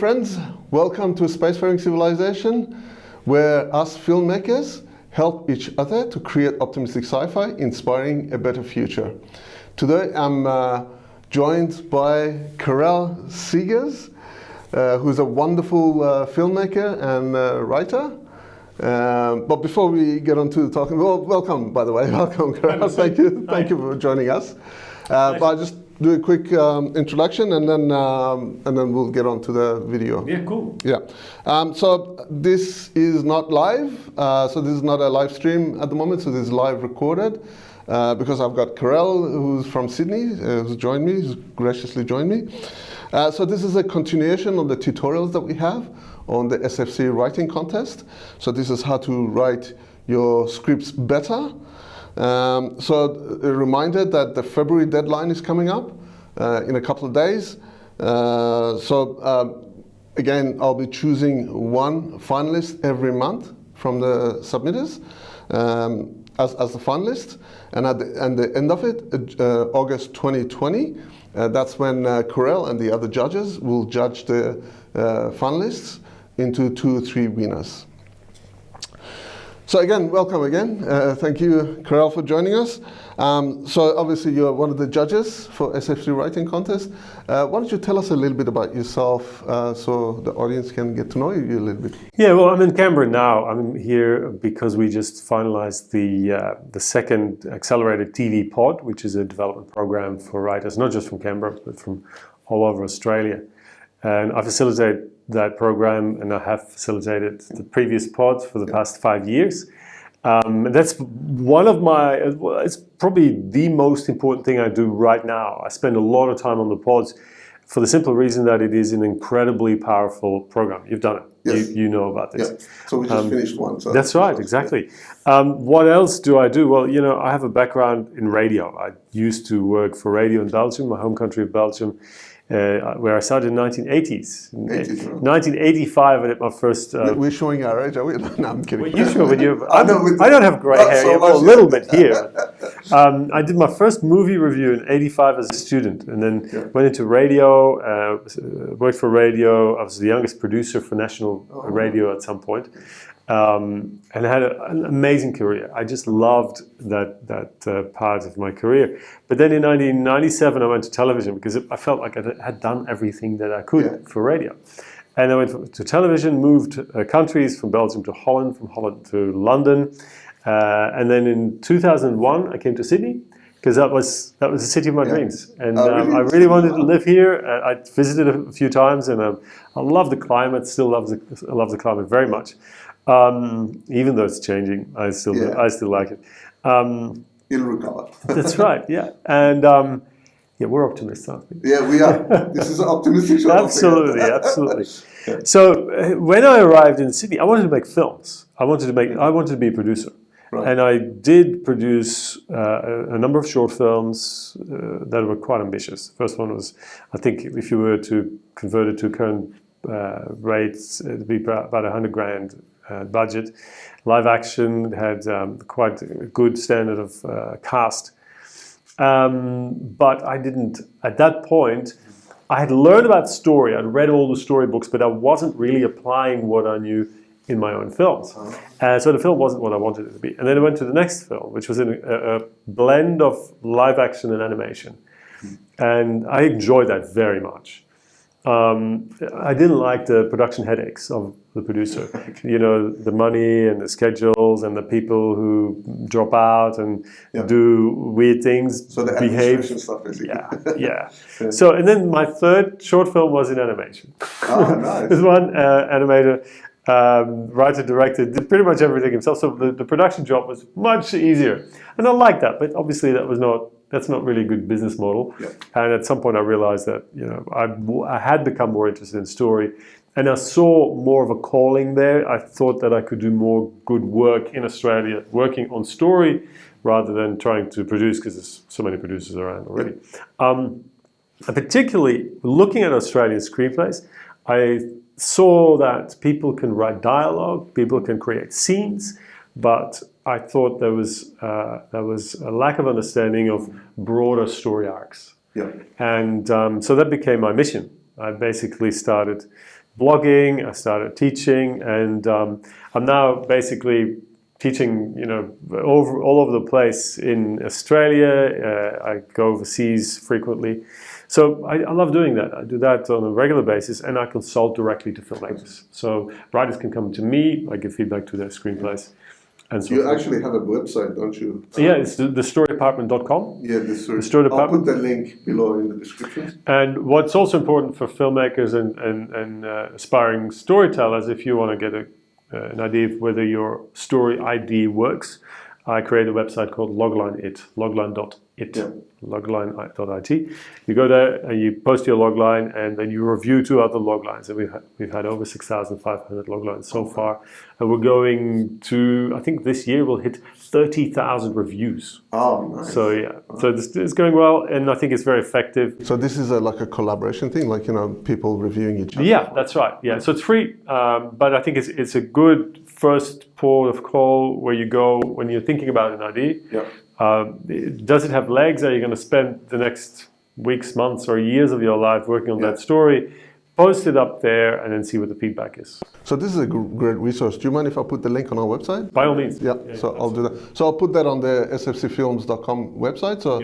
friends, welcome to Spacefaring Civilization, where us filmmakers help each other to create optimistic sci-fi, inspiring a better future. Today I'm joined by Karel Segers, who's a wonderful filmmaker and writer. But before we get on to talking, well, welcome, by the way, welcome, Karel. Thank you for joining us. But I'll just do a quick introduction, and then we'll get on to the video. Yeah, cool. Yeah. So this is not live. So this is not a live stream at the moment. So this is live recorded because I've got Karel, who's from Sydney, who's joined me, who's graciously joined me. So this is a continuation of the tutorials that we have on the SFC writing contest. So this is how to write your scripts better. So a reminder that the February deadline is coming up in a couple of days. Again, I'll be choosing one finalist every month from the submitters as the finalist. And at the end of it, August 2020, that's when Karel and the other judges will judge the finalists into 2 or 3 winners. So again, welcome again. Thank you, Karel, for joining us. So obviously you're one of the judges for SFC Writing Contest. Why don't you tell us a little bit about yourself so the audience can get to know you a little bit? Yeah, well, I'm in Canberra now. I'm here because we just finalized the second accelerated TV pod, which is a development program for writers, not just from Canberra, but from all over Australia. And I facilitate that program, and I have facilitated the previous pod for the past 5 years. That's one of my, it's probably the most important thing I do right now. I spend a lot of time on the pods for the simple reason that it is an incredibly powerful program. You've done it. Yes. You know about this. Yeah. So we just finished one. So that's right, exactly. What else do I do? Well, I have a background in radio. I used to work for radio in Belgium, my home country of Belgium, where I started in the 1980s. In 1985, I did my first... We're showing our age, are we? No, I'm kidding. Well, you sure, but I don't have grey hair. So a little bit here. I did my first movie review in 85 as a student, and then went into radio, worked for radio. I was the youngest producer for national radio at some point. And I had an amazing career. I just loved that part of my career. But then in 1997, I went to television because I felt like I had done everything that I could for radio. And I went to television, moved countries from Belgium to Holland, from Holland to London. And then in 2001, I came to Sydney because that was the city of my dreams. And I really wanted to live here. I visited a few times, and I love the climate, still love the climate very much. Even though it's changing, I still like it. It'll recover. That's right, yeah. And we're optimists, aren't we? Yeah, we are. This is an optimistic show. Absolutely. So when I arrived in Sydney, I wanted to make films. I wanted to be a producer. Right. And I did produce a number of short films that were quite ambitious. The first one was, I think, if you were to convert it to current rates, it'd be about $100,000 budget. Live action had quite a good standard of cast. But I didn't, at that point, I had learned about story. I'd read all the storybooks, but I wasn't really applying what I knew in my own films. So the film wasn't what I wanted it to be. And then I went to the next film, which was a blend of live action and animation. And I enjoyed that very much. I didn't like the production headaches of the producer. The money and the schedules and the people who drop out and do weird things. So the animation stuff, basically. Yeah. So, and then my third short film was in animation. Oh, nice. There's one animator, writer, director, did pretty much everything himself. So the production job was much easier. And I liked that, but obviously that's not really a good business model. Yeah. And at some point I realized that I had become more interested in story, and I saw more of a calling there. I thought that I could do more good work in Australia working on story rather than trying to produce, because there's so many producers around already. And particularly looking at Australian screenplays, I saw that people can write dialogue, people can create scenes, but I thought there was a lack of understanding of broader story arcs. Yeah. And so that became my mission. I basically started blogging, I started teaching, and I'm now basically teaching, all over the place in Australia. I go overseas frequently. So I love doing that. I do that on a regular basis, and I consult directly to filmmakers. So writers can come to me, I give feedback to their screenplays. And so you actually have a website, don't you? Yeah, it's thestorydepartment.com. Yeah, the story department. I'll put the link below in the description. And what's also important for filmmakers and aspiring storytellers, if you want to get an idea of whether your story ID works, I create a website called logline.it, logline.it. You go there and you post your logline, and then you review 2 other loglines. And we've had over 6,500 loglines so far. And we're going to, I think this year we'll hit 30,000 reviews. Oh, nice. So yeah, so it's going well, and I think it's very effective. So this is like a collaboration thing, like, people reviewing each other? Yeah, that's right. Yeah, so it's free, but I think it's a good first port of call where you go when you're thinking about an idea. Yeah. Does it have legs? Are you going to spend the next weeks, months, or years of your life working on that story? Post it up there and then see what the feedback is. So this is a great resource. Do you mind if I put the link on our website? By all means. Yeah, so I'll do that. So I'll put that on the sfcfilms.com website. So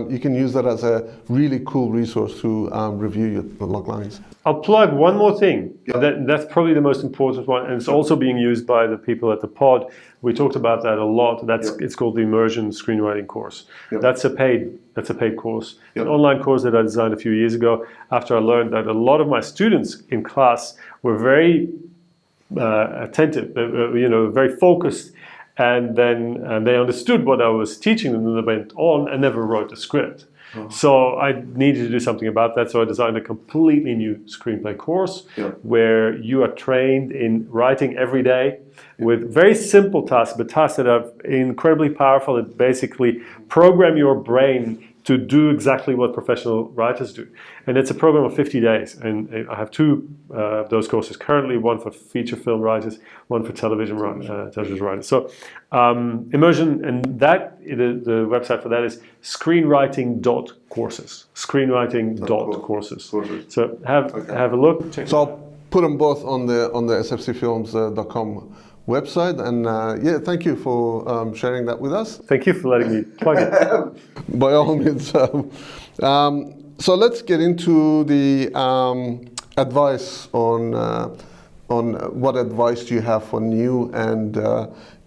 you can use that as a really cool resource to review your loglines. I'll plug one more thing. That's probably the most important one, and it's also being used by the people at the pod. We talked about that a lot. It's called the Immersion Screenwriting course. That's a paid course, an online course that I designed a few years ago after I learned that a lot of my students in class were very attentive, very focused, and then they understood what I was teaching them, and they went on and never wrote a script. So I needed to do something about that, so I designed a completely new screenplay course where you are trained in writing every day with very simple tasks, but tasks that are incredibly powerful and basically program your brain to do exactly what professional writers do. And it's a program of 50 days. And I have 2 of those courses currently, one for feature film writers, one for television writers. So immersion, and the website for that is screenwriting.courses. Screenwriting.courses. So have a look. So I'll put them both on the sfcfilms.com website, and thank you for sharing that with us. Thank you for letting me plug it. By all means. So let's get into the advice on what advice do you have for new and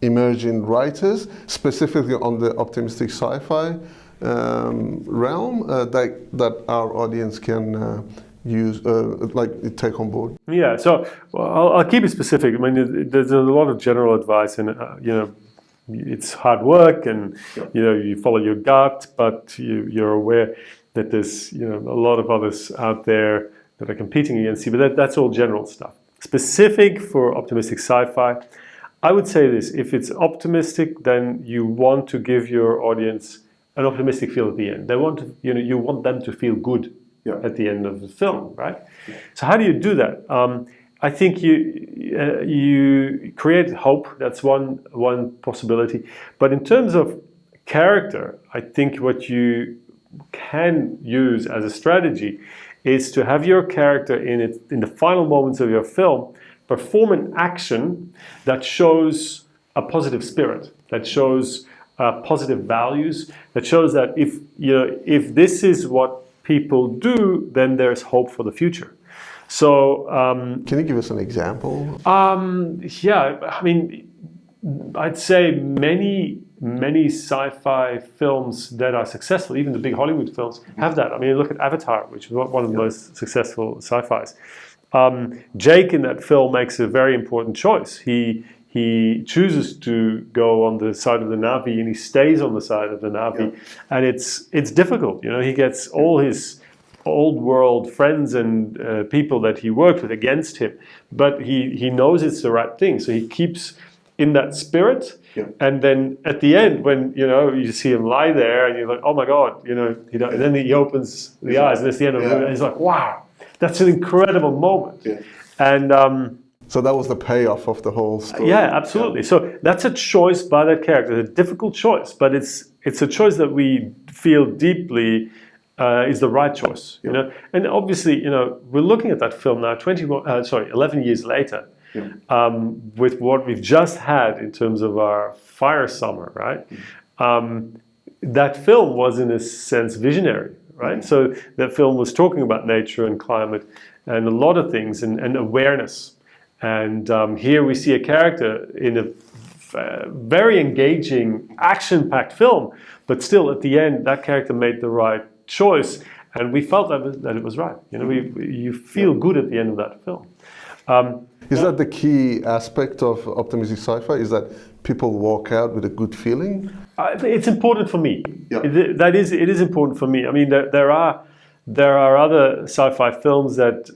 emerging writers, specifically on the optimistic sci-fi realm that our audience can use, take on board? Yeah, so I'll keep it specific. I mean, there's a lot of general advice, and it's hard work, and you follow your gut, but you're aware that there's a lot of others out there that are competing against you. But that's all general stuff. Specific for optimistic sci-fi, I would say this: if it's optimistic, then you want to give your audience an optimistic feel at the end. They want to, you want them to feel good at the end of the film, right? So how do you do that? I think you create hope. That's one possibility. But in terms of character, I think what you can use as a strategy is to have your character in the final moments of your film perform an action that shows a positive spirit, that shows positive values, that shows that if this is what people do, then there's hope for the future. So, can you give us an example? Yeah, I mean, I'd say many sci-fi films that are successful, even the big Hollywood films, have that. I mean, look at Avatar, which is one of the most successful sci-fis. Jake in that film makes a very important choice. He chooses to go on the side of the Na'vi, and he stays on the side of the Na'vi, and it's difficult. He gets all his old world friends and people that he worked with against him, but he knows it's the right thing, so he keeps in that spirit. And then at the end, when you see him lie there, and you're like, oh my God, and then he opens the eyes, and it's the end of it, and he's like, wow, that's an incredible moment. And so that was the payoff of the whole story. Yeah, absolutely. So that's a choice by that character, a difficult choice, but it's a choice that we feel deeply is the right choice. You know, and obviously, you know, we're looking at that film now, 11 years later, with what we've just had in terms of our fire summer, right? That film was, in a sense, visionary, right? So that film was talking about nature and climate and a lot of things, and awareness. And here we see a character in a very engaging, action-packed film, but still, at the end, that character made the right choice, and we felt that it was right. You know, you feel good at the end of that film. Is that the key aspect of optimistic sci-fi? Is that people walk out with a good feeling? It's important for me. It is important for me. I mean, there are other sci-fi films that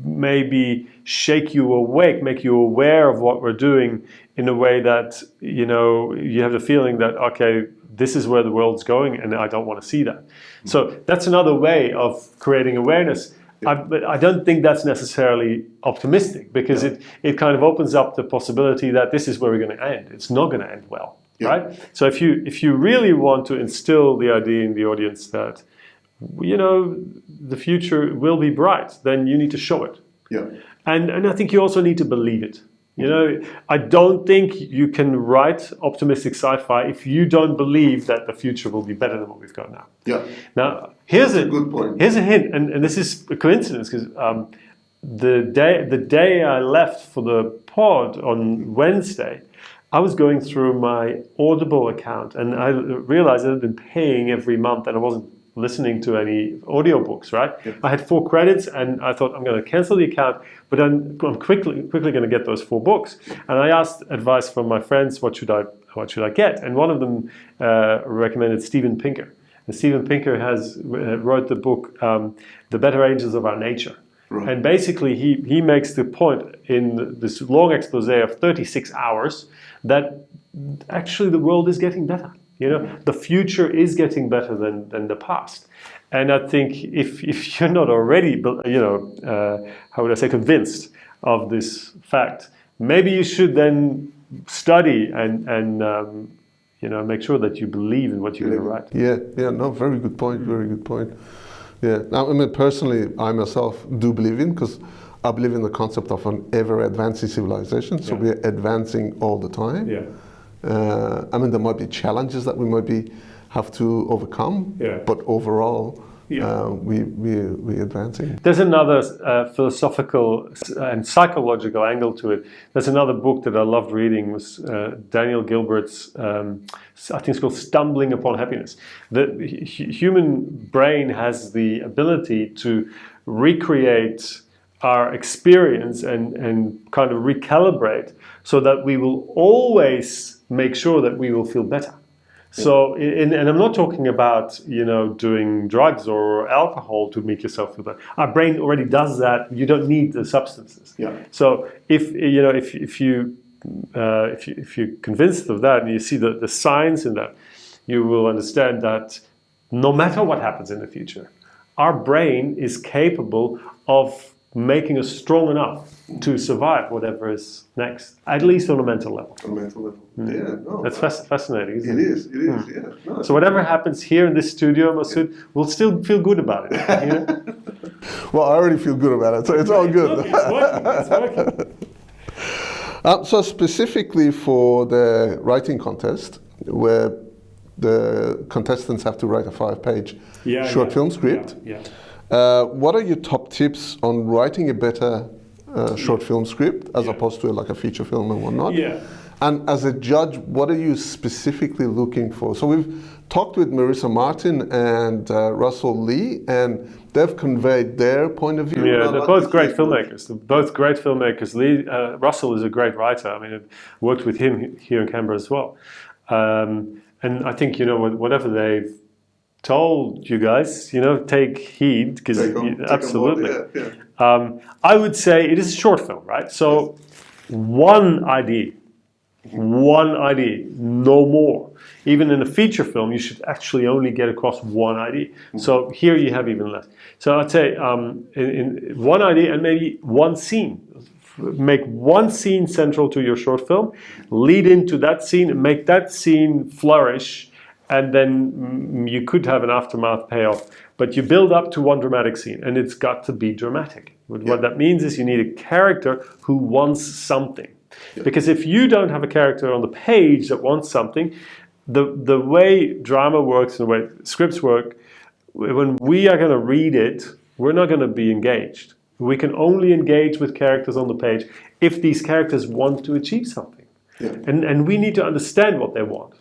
maybe shake you awake, make you aware of what we're doing in a way that, you know, you have the feeling that, okay, this is where the world's going and I don't want to see that. So that's another way of creating awareness. But I don't think that's necessarily optimistic, because it kind of opens up the possibility that this is where we're going to end. It's not going to end well, right? So if you really want to instill the idea in the audience that, you know, the future will be bright, then you need to show it. And I think you also need to believe it. You know, I don't think you can write optimistic sci-fi if you don't believe that the future will be better than what we've got now. Now, here's a good point. Here's a hint, and this is a coincidence, because the day I left for the pod on Wednesday, I was going through my Audible account, and I realized I had been paying every month, and I wasn't listening to any audiobooks, right? I had 4 credits, and I thought, I'm going to cancel the account, but I'm quickly going to get those 4 books. And I asked advice from my friends, what should I get? And one of them recommended Steven Pinker. And Steven Pinker wrote the book, The Better Angels of Our Nature. And basically, he makes the point in this long expose of 36 hours that actually the world is getting better. You know, the future is getting better than the past. And I think if you're not already, you know, how would I say, convinced of this fact, maybe you should then study and you know, make sure that you believe in what you're going to write. No, very good point, very good point. Now, I mean, personally, I myself do believe in, because I believe in the concept of an ever-advancing civilization, so we're advancing all the time. I mean, there might be challenges that we have to overcome, but overall, we're advancing. There's another philosophical and psychological angle to it. There's another book that I loved reading, was Daniel Gilbert's, I think it's called Stumbling Upon Happiness. The human brain has the ability to recreate our experience and kind of recalibrate so that we will always make sure that we will feel better. So, and I'm not talking about, you know, doing drugs or alcohol to make yourself feel better. Our brain already does that. You don't need the substances. So if you're convinced of that and you see the science in that, you will understand that no matter what happens in the future, our brain is capable of making us strong enough to survive whatever is next, at least on a mental level. On a mental level, That's fascinating, isn't it? It is, No, so whatever happens here in this studio, Masoud, we'll still feel good about it. You know? Well, I already feel good about it, so it's all good. It's working. So specifically for the writing contest, where the contestants have to write a 5-page short film script, what are your top tips on writing a better short film script as opposed to like a feature film and whatnot? And as a judge, what are you specifically looking for? So we've talked with Marisa Martin and Russell Lee, and they've conveyed their point of view. Yeah, they're both great filmmakers. Russell is a great writer. I mean, I've worked with him here in Canberra as well. And I think, you know, whatever they've told you guys, you know, take heed, because absolutely. I would say it is a short film, right? So one idea, no more. Even in a feature film, you should actually only get across one idea. So here you have even less. So I'd say in one idea and maybe one scene. Make one scene central to your short film, lead into that scene, and make that scene flourish, and then you could have an aftermath payoff. But you build up to one dramatic scene, and it's got to be dramatic. What that means is you need a character who wants something. Because if you don't have a character on the page that wants something, the way drama works and the way scripts work, when we are going to read it, we're not going to be engaged. We can only engage with characters on the page if these characters want to achieve something. And we need to understand what they want.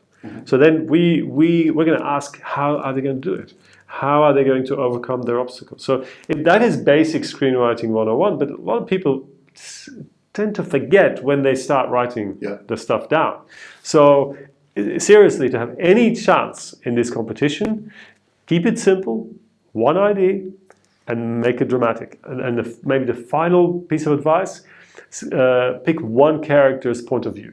So then we're going to ask, how are they going to do it? How are they going to overcome their obstacles? So that is basic screenwriting 101, but a lot of people tend to forget when they start writing the stuff down. So seriously, to have any chance in this competition, keep it simple, one idea, and make it dramatic. And maybe the final piece of advice, pick one character's point of view.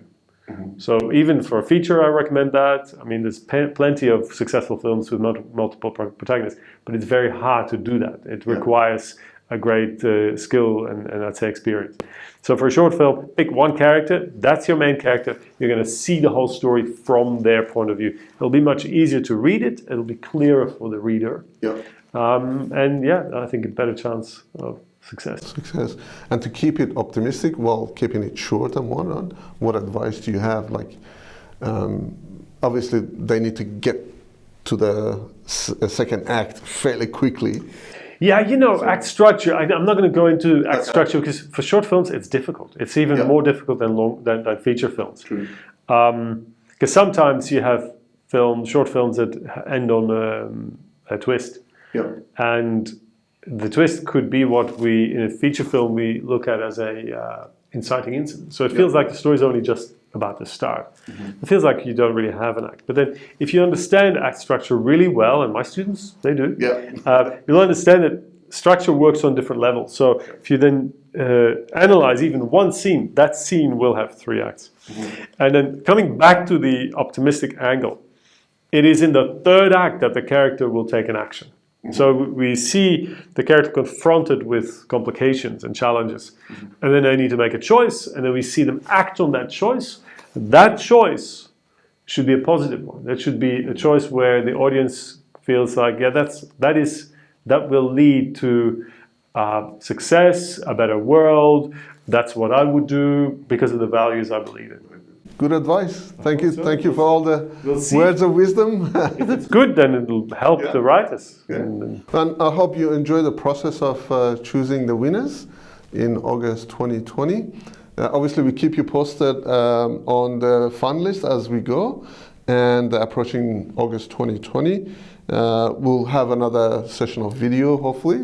So even for a feature, I recommend that. I mean, there's plenty of successful films with multiple protagonists, but it's very hard to do that. It requires a great skill and I'd say experience. So for a short film, pick one character. That's your main character. You're going to see the whole story from their point of view. It'll be much easier to read it. It'll be clearer for the reader. And I think a better chance of success. And to keep it optimistic while keeping it short and whatnot, what advice do you have? Like, obviously, they need to get to the second act fairly quickly. Yeah, act structure. I'm not going to go into act structure because for short films it's difficult. It's even more difficult than feature films. Because sometimes you have short films that end on a twist. And the twist could be what in a feature film we look at as a inciting incident. So it feels like the story's only just about to start. It feels like you don't really have an act. But then if you understand act structure really well, and my students, they do, you'll understand that structure works on different levels. So if you then analyze even one scene, that scene will have 3 acts. And then coming back to the optimistic angle, it is in the 3rd act that the character will take an action. So we see the character confronted with complications and challenges, and then they need to make a choice, and then we see them act on that choice. That choice should be a positive one. That should be a choice where the audience feels like, that will lead to success, a better world. That's what I would do because of the values I believe in. Good advice. Thank you. Thank you for all the words of wisdom. If it's good, then it'll help the writers. And I hope you enjoy the process of choosing the winners in August 2020. Obviously, we keep you posted on the fun list as we go. And approaching August 2020, we'll have another session of video, hopefully,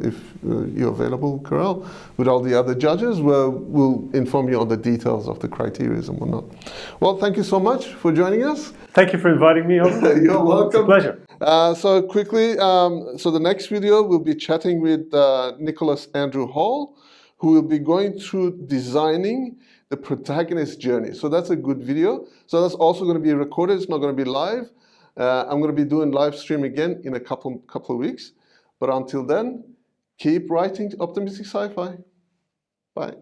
if you're available, Karel, with all the other judges, where we'll inform you on the details of the criteria and whatnot. Well, thank you so much for joining us. Thank you for inviting me over. You're welcome. It's a pleasure. So quickly, so the next video, we'll be chatting with Nicholas Andrew Hall, who will be going through designing the protagonist's journey. So that's a good video. So that's also going to be recorded. It's not going to be live. I'm going to be doing live stream again in a couple of weeks. But until then, keep writing optimistic sci-fi. Bye.